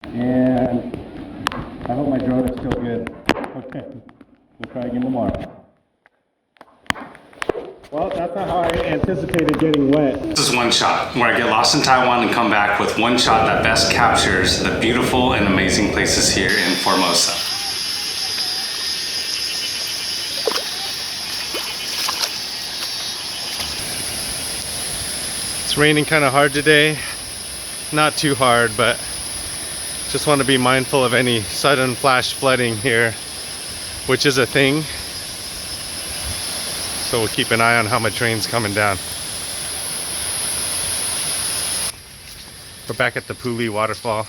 And I hope my drone is still good. Okay, we'll try again tomorrow. Well, that's not how I anticipated getting wet. This is one shot where I get lost in Taiwan and come back with one shot that best captures the beautiful and amazing places here in Formosa. It's raining kind of hard today. Not too hard, but just want to be mindful of any sudden flash flooding here, which is a thing. So we'll keep an eye on how much rain's coming down. We're back at the PULI waterfall.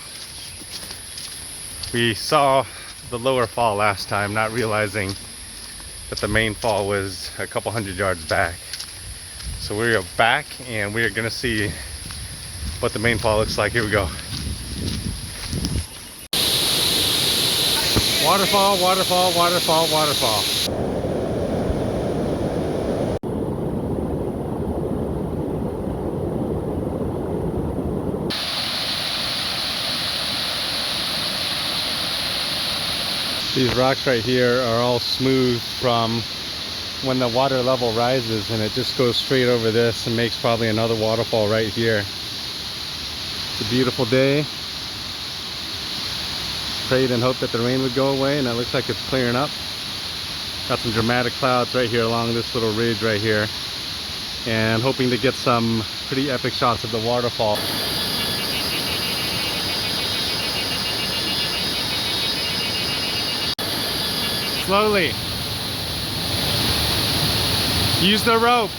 We saw the lower fall last time, not realizing that the main fall was a couple hundred yards back. So we are back and we are gonna see what the main fall looks like. Here we go. Waterfall, waterfall, waterfall, waterfall. These rocks right here are all smooth from when the water level rises, and it just goes straight over this and makes probably another waterfall right here. It's a beautiful day. Prayed and hoped that the rain would go away, and it looks like it's clearing up. Got some dramatic clouds right here along this little ridge right here, and hoping to get some pretty epic shots of the waterfall. Slowly. Use the rope.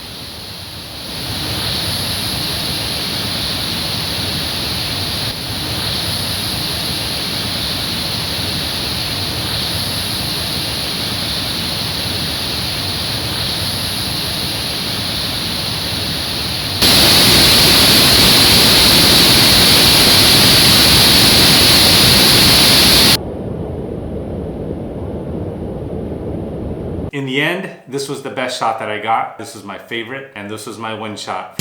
In the end, this was the best shot that I got. This was my favorite, and this was my one shot.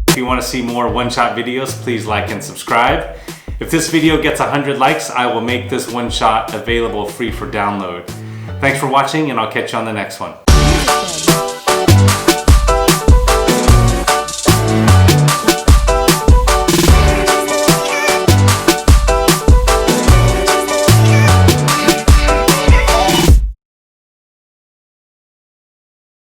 If you want to see more one-shot videos, please like and subscribe. If this video gets 100 likes, I will make this one shot available free for download. Thanks for watching, and I'll catch you on the next one.